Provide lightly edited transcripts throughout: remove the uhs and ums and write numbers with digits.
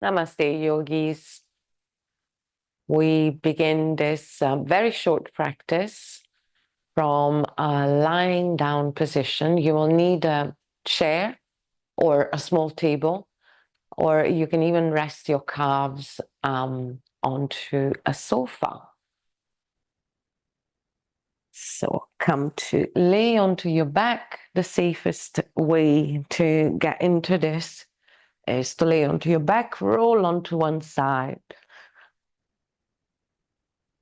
Namaste, yogis. We begin this very short practice from a lying down position. You will need a chair or a small table, or you can even rest your calves onto a sofa. So come to lay onto your back. The safest way to get into this is to lay onto your back, roll onto one side,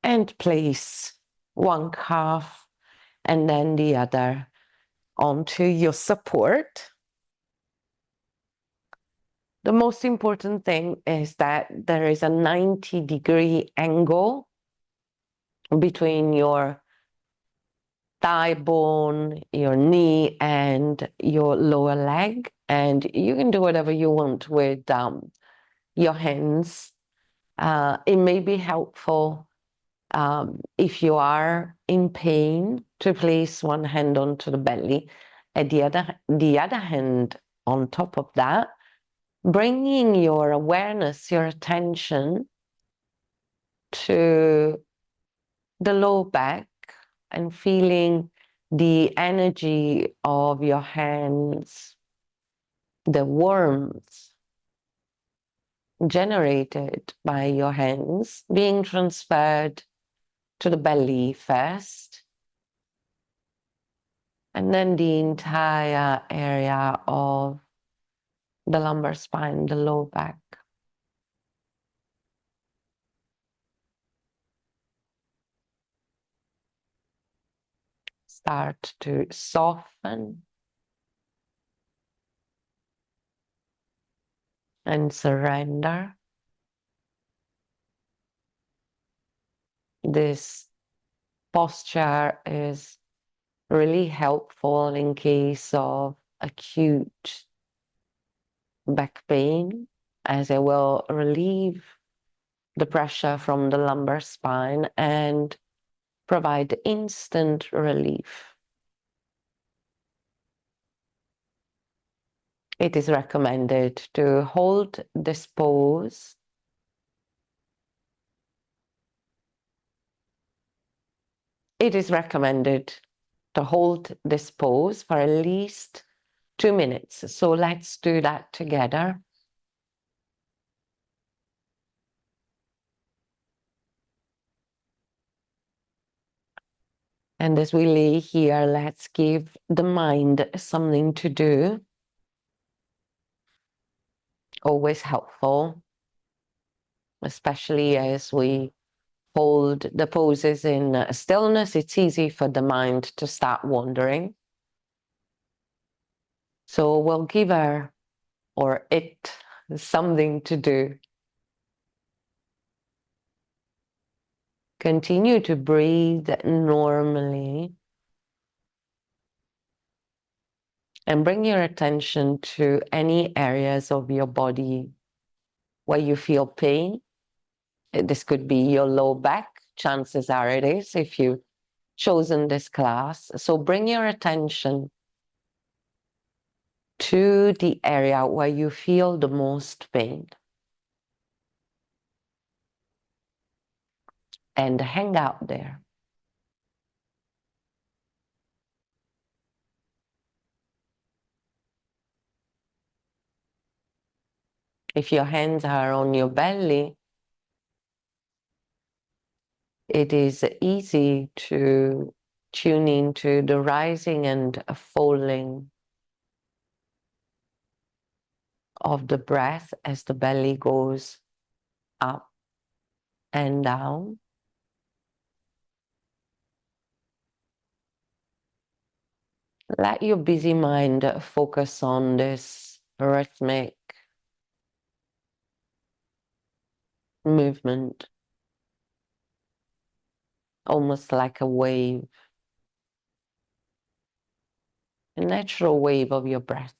and place one calf and then the other onto your support. The most important thing is that there is a 90-degree angle between your thigh bone, your knee, and your lower leg. And you can do whatever you want with your hands. It may be helpful if you are in pain, to place one hand onto the belly, and the other hand on top of that, bringing your awareness, your attention to the low back and feeling the energy of your hands, the warmth generated by your hands being transferred to the belly first, and then the entire area of the lumbar spine, the low back. Start to soften and surrender. This posture is really helpful in case of acute back pain, as it will relieve the pressure from the lumbar spine and provide instant relief. It is recommended to hold this pose It is recommended to hold this pose for at least 2 minutes. So let's do that together. And as we lay here, let's give the mind something to do. Always helpful, especially as we hold the poses in stillness. It's easy for the mind to start wandering. So we'll give her or it something to do. Continue to breathe normally. And bring your attention to any areas of your body where you feel pain. This could be your low back. Chances are it is if you've chosen this class. So bring your attention to the area where you feel the most pain. And hang out there. If your hands are on your belly, it is easy to tune into the rising and falling of the breath as the belly goes up and down. Let your busy mind focus on this rhythmic movement, almost like a wave, a natural wave of your breath.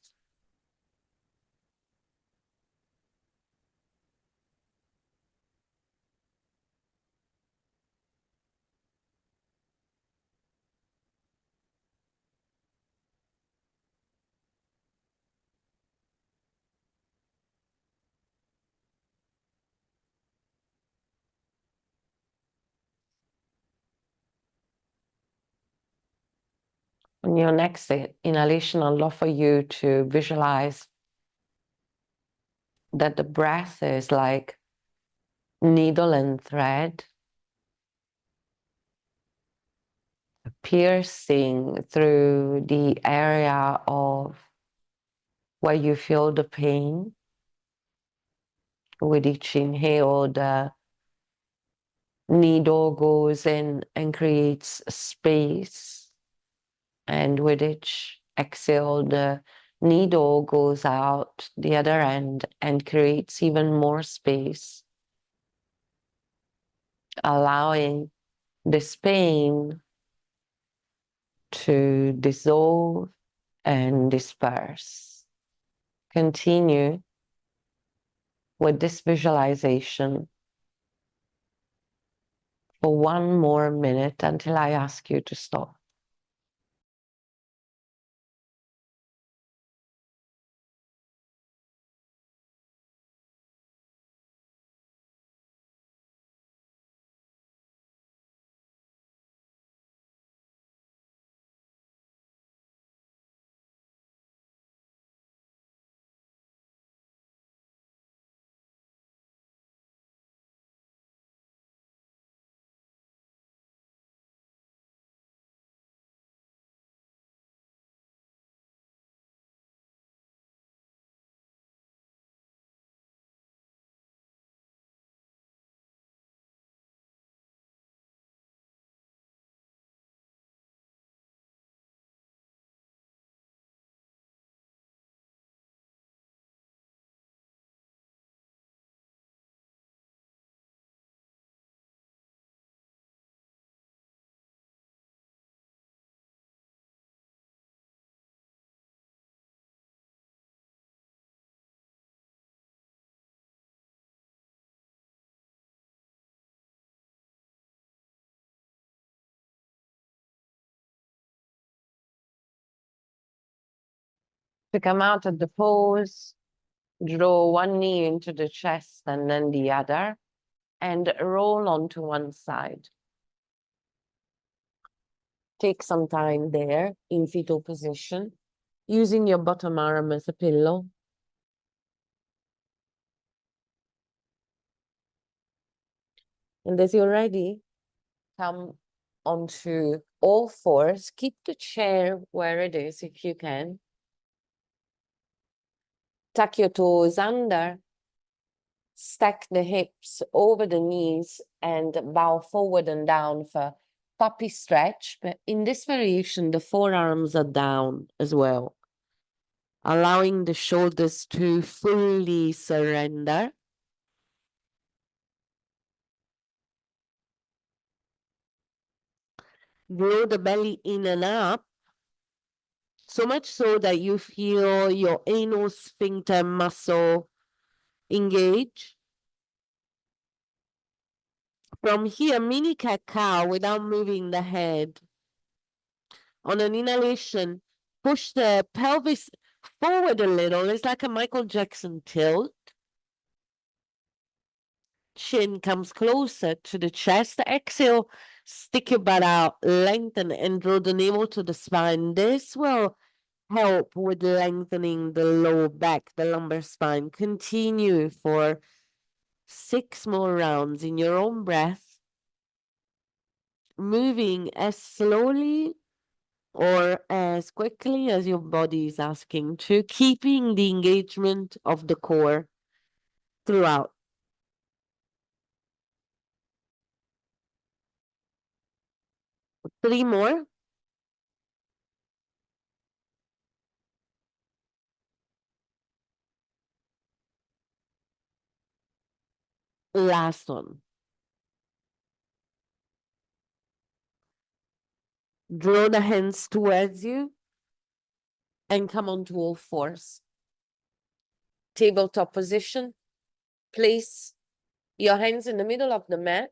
On your next inhalation, I'd love for you to visualize that the breath is like needle and thread, piercing through the area of where you feel the pain. With each inhale, the needle goes in and creates space. And with each exhale, the needle goes out the other end and creates even more space, allowing this pain to dissolve and disperse. Continue with this visualization for 1 more minute until I ask you to stop. To come out of the pose, draw one knee into the chest and then the other, and roll onto one side. Take some time there in fetal position, using your bottom arm as a pillow. And as you're ready, come onto all fours. Keep the chair where it is if you can. Tuck your toes under. Stack the hips over the knees and bow forward and down for puppy stretch. But in this variation, the forearms are down as well, allowing the shoulders to fully surrender. Grow the belly in and up, so much so that you feel your anal sphincter muscle engage. From here, mini cat-cow without moving the head. On an inhalation, push the pelvis forward a little. It's like a Michael Jackson tilt. Chin comes closer to the chest. Exhale, stick your butt out, lengthen, and draw the navel to the spine. This will help with lengthening the lower back, the lumbar spine. Continue for 6 more rounds in your own breath, moving as slowly or as quickly as your body is asking to, keeping the engagement of the core throughout. Three more. Last one. Draw the hands towards you and come onto all fours. Tabletop position. Place your hands in the middle of the mat,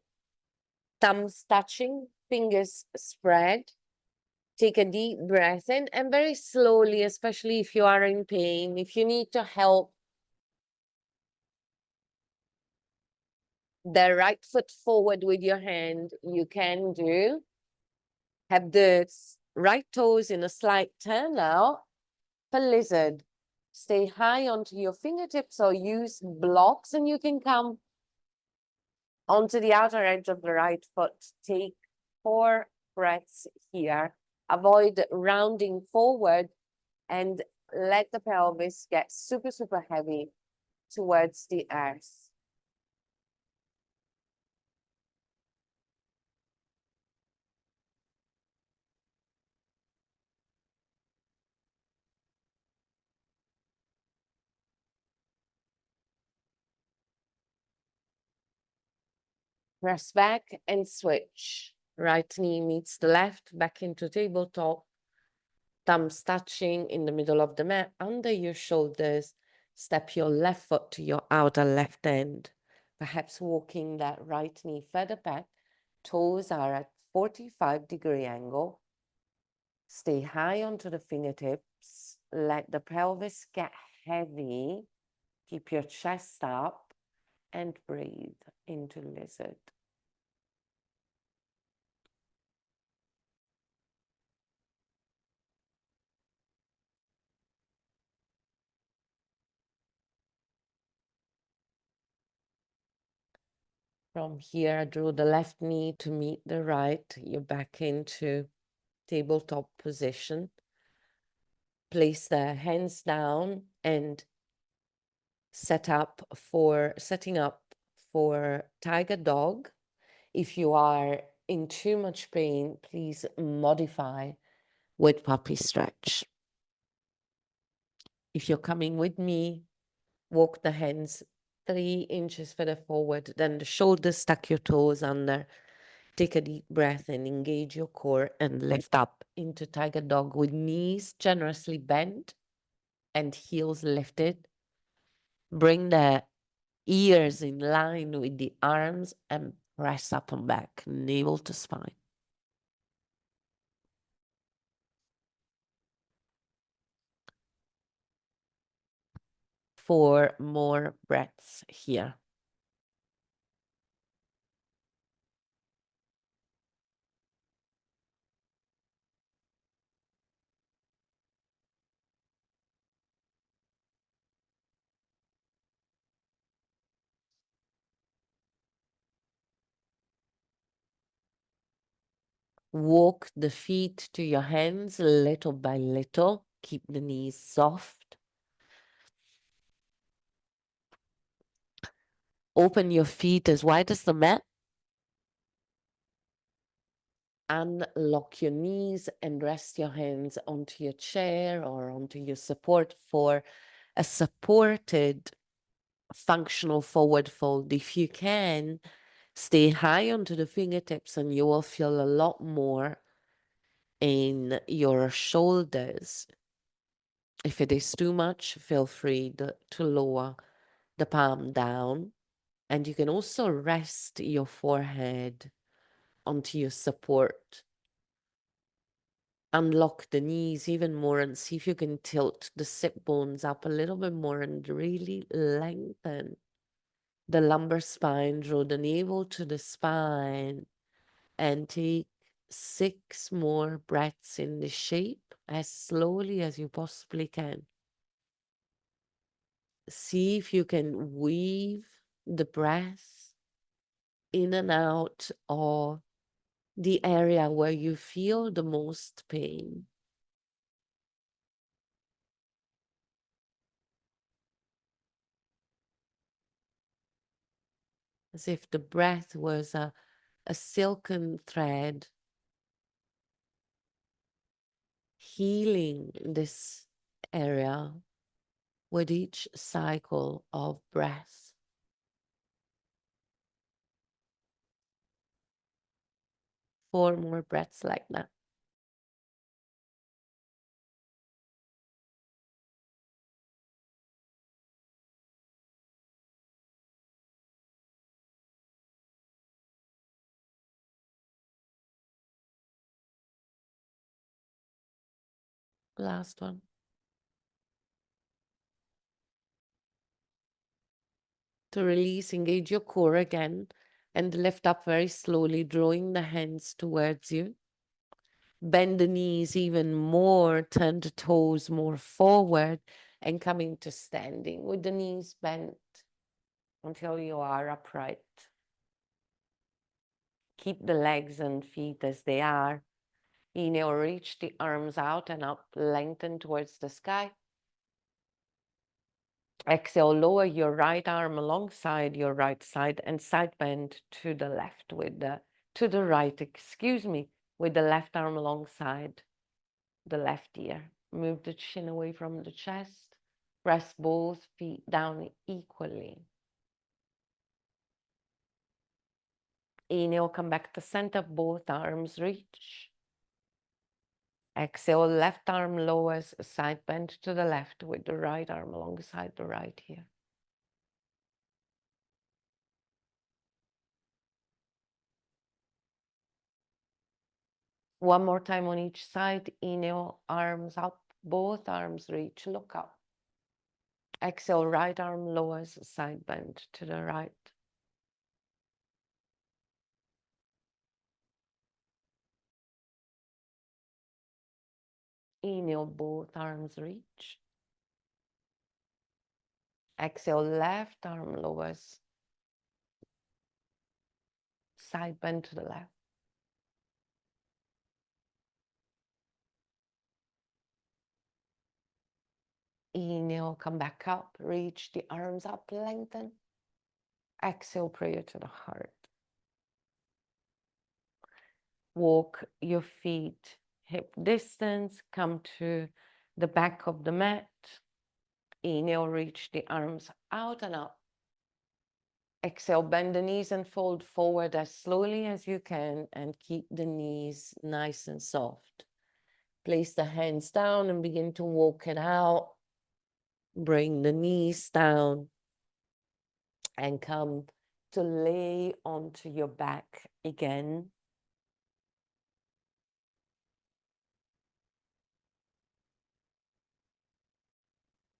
thumbs touching, fingers spread. Take a deep breath in and very slowly, especially if you are in pain, if you need to help the right foot forward with your hand, you can do. Have the right toes in a slight turn now for lizard. Stay high onto your fingertips or use blocks, and you can come onto the outer edge of the right foot. Take 4 breaths here. Avoid rounding forward and let the pelvis get super, super heavy towards the earth. Press back and switch. Right knee meets the left, back into tabletop. Thumbs touching in the middle of the mat, under your shoulders. Step your left foot to your outer left end. Perhaps walking that right knee further back. Toes are at 45-degree angle. Stay high onto the fingertips. Let the pelvis get heavy. Keep your chest up and breathe into lizard. From here, I draw the left knee to meet the right. You're back into tabletop position. Place the hands down and setting up for tiger dog. If you are in too much pain, please modify with puppy stretch. If you're coming with me, walk the hands 3 inches further forward, then the shoulders, tuck your toes under. Take a deep breath and engage your core and lift up into tiger dog with knees generously bent and heels lifted. Bring the ears in line with the arms and press up and back, navel to spine. 4 more breaths here. Walk the feet to your hands little by little. Keep the knees soft. Open your feet as wide as the mat. Unlock your knees and rest your hands onto your chair or onto your support for a supported functional forward fold. If you can, stay high onto the fingertips and you will feel a lot more in your shoulders. If it is too much, feel free to lower the palm down. And you can also rest your forehead onto your support. Unlock the knees even more and see if you can tilt the sit bones up a little bit more and really lengthen the lumbar spine. Draw the navel to the spine and take 6 more breaths in the shape as slowly as you possibly can. See if you can weave the breath in and out of the area where you feel the most pain. As if the breath was a silken thread healing this area with each cycle of breath. 4 more breaths like that. Last one. To release, engage your core again and lift up very slowly, drawing the hands towards you. Bend the knees even more, turn the toes more forward, and come into standing with the knees bent until you are upright. Keep the legs and feet as they are. Inhale, reach the arms out and up, lengthen towards the sky. Exhale, lower your right arm alongside your right side and side bend to the left to the right, excuse me, with the left arm alongside the left ear. Move the chin away from the chest. Press both feet down equally. Inhale, come back to center, both arms reach. Exhale, left arm lowers, side bend to the left with the right arm alongside the right ear. One more time on each side. Inhale, arms up, both arms reach, look up. Exhale, right arm lowers, side bend to the right. Inhale, both arms reach. Exhale, left arm lowers, side bend to the left. Inhale, come back up, reach the arms up, lengthen. Exhale, prayer to the heart. Walk your feet hip distance, come to the back of the mat. Inhale, reach the arms out and up. Exhale, bend the knees and fold forward as slowly as you can and keep the knees nice and soft. Place the hands down and begin to walk it out. Bring the knees down and come to lay onto your back again.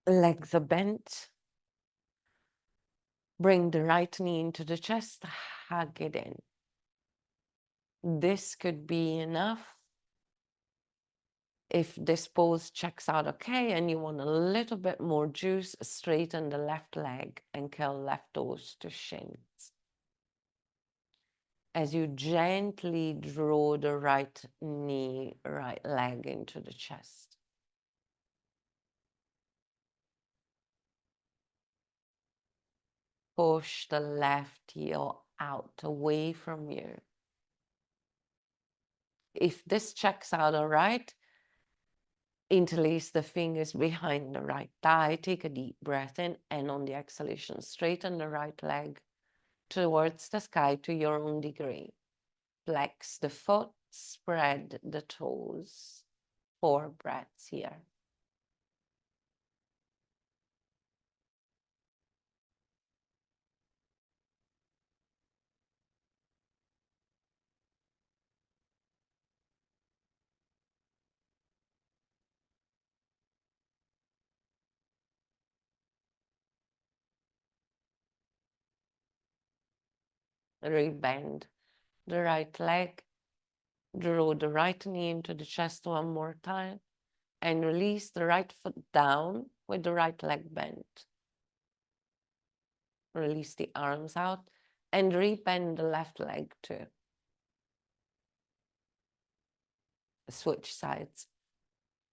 Legs are bent. Bring the right knee into the chest, hug it in. This could be enough. If this pose checks out okay and you want a little bit more juice, straighten the left leg and curl left toes to shins. As you gently draw the right knee, right leg into the chest. Push the left heel out away from you. If this checks out all right, interlace the fingers behind the right thigh. Take a deep breath in, and on the exhalation, straighten the right leg towards the sky to your own degree. Flex the foot, spread the toes. 4 breaths here. Rebend the right leg. Draw the right knee into the chest one more time. And release the right foot down with the right leg bent. Release the arms out and rebend the left leg too. Switch sides.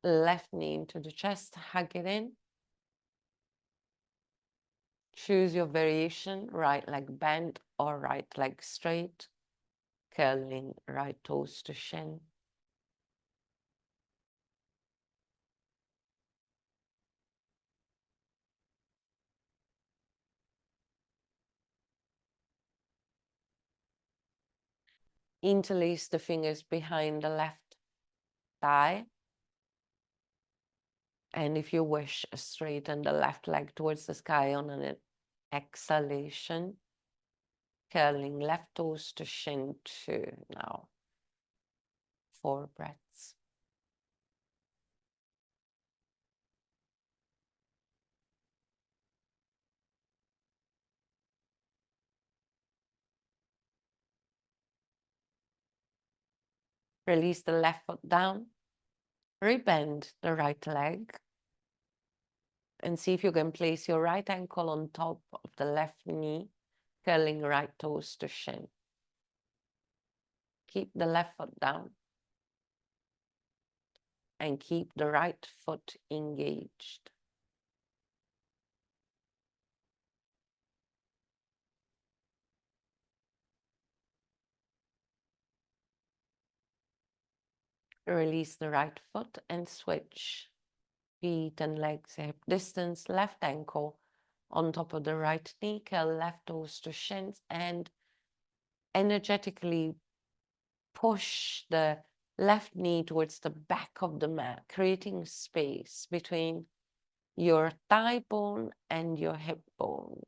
Left knee into the chest, hug it in. Choose your variation, right leg bent or right leg straight. Curling right toes to shin. Interlace the fingers behind the left thigh. And if you wish, straighten the left leg towards the sky on an exhalation. Curling left toes to shin 2 now. 4 breaths. Release the left foot down. Rebend the right leg. And see if you can place your right ankle on top of the left knee, curling right toes to shin. Keep the left foot down. And keep the right foot engaged. Release the right foot and switch. Feet and legs hip distance, left ankle on top of the right knee, curl left toes to shins, and energetically push the left knee towards the back of the mat, creating space between your thigh bone and your hip bone.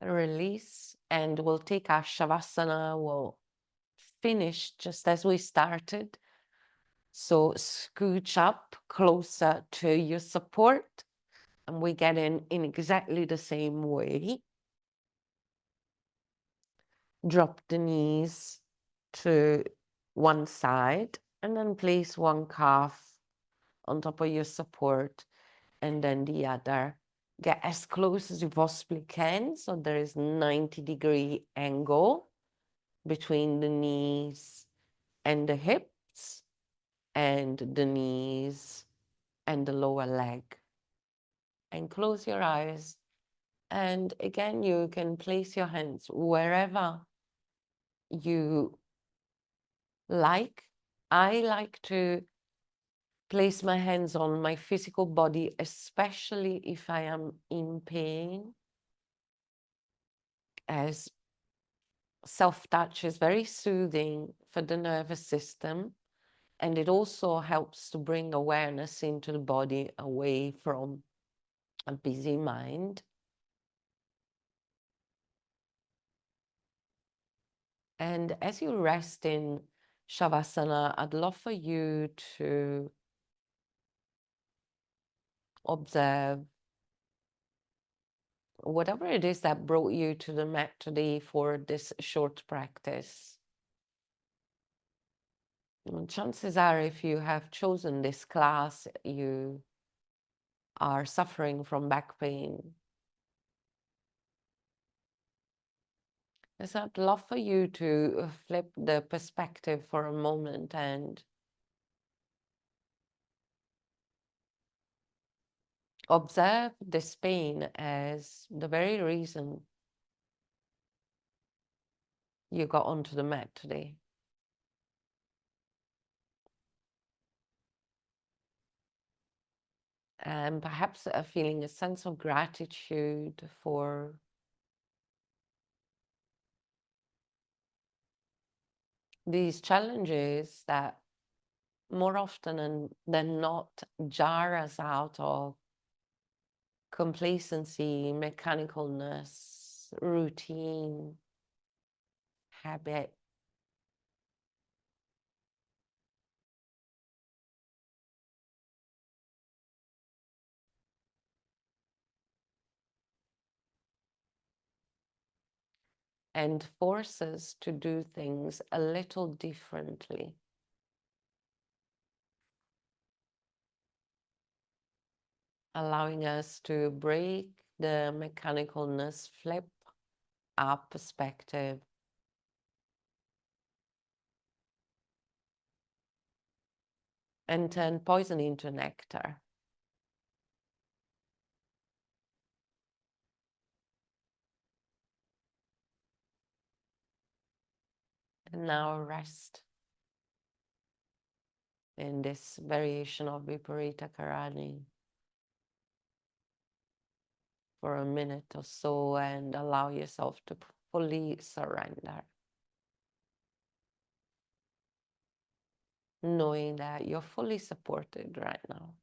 Release, and we'll take our Shavasana. We'll finish just as we started. So scooch up closer to your support, and we get in exactly the same way. Drop the knees to one side, and then place one calf on top of your support, and then the other. Get as close as you possibly can, so there is 90-degree angle between the knees and the hips, and the knees and the lower leg. And close your eyes. And again, you can place your hands wherever you like. I like to place my hands on my physical body, especially if I am in pain, as self-touch is very soothing for the nervous system. And it also helps to bring awareness into the body away from a busy mind. And as you rest in Shavasana, I'd love for you to observe whatever it is that brought you to the mat today for this short practice. And chances are, if you have chosen this class, you are suffering from back pain. So I'd love for you to flip the perspective for a moment and observe this pain as the very reason you got onto the mat today. And perhaps feeling a sense of gratitude for these challenges that more often than not jar us out of complacency, mechanicalness, routine, habit. And force us to do things a little differently. Allowing us to break the mechanicalness, flip our perspective, and turn poison into nectar. And now rest in this variation of Viparita Karani for a minute or so, and allow yourself to fully surrender, knowing that you're fully supported right now.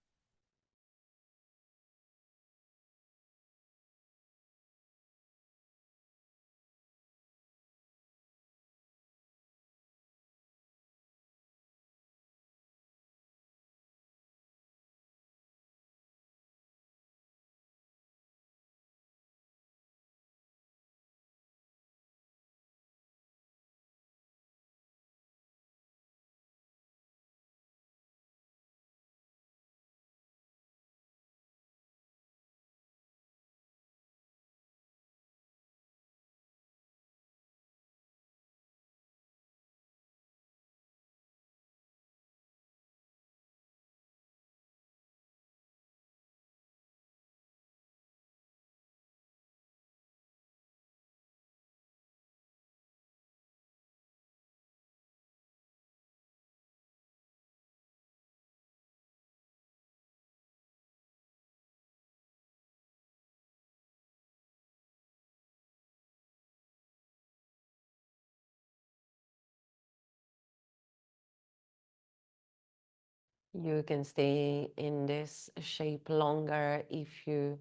You can stay in this shape longer if you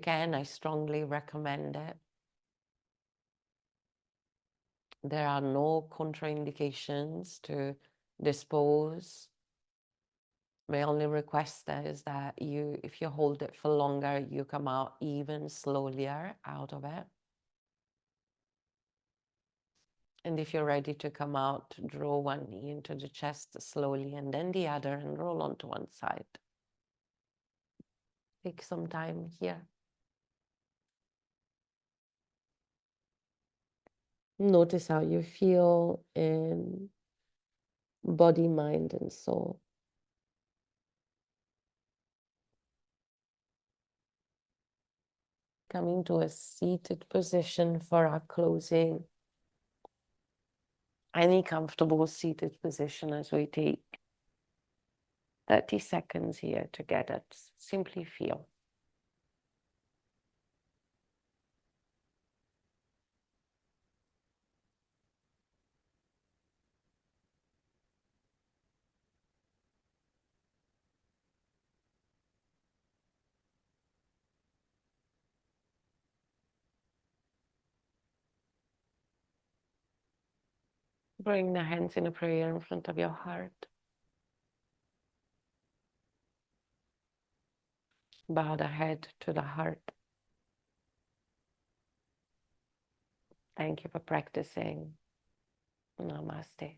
can. I strongly recommend it. There are no contraindications to this pose. My only request is that if you hold it for longer, you come out even slower out of it. And if you're ready to come out, draw one knee into the chest slowly and then the other and roll onto one side. Take some time here. Notice how you feel in body, mind, and soul. Coming to a seated position for our closing. Any comfortable seated position as we take 30 seconds here together. Simply feel. Bring the hands in a prayer in front of your heart. Bow the head to the heart. Thank you for practicing. Namaste.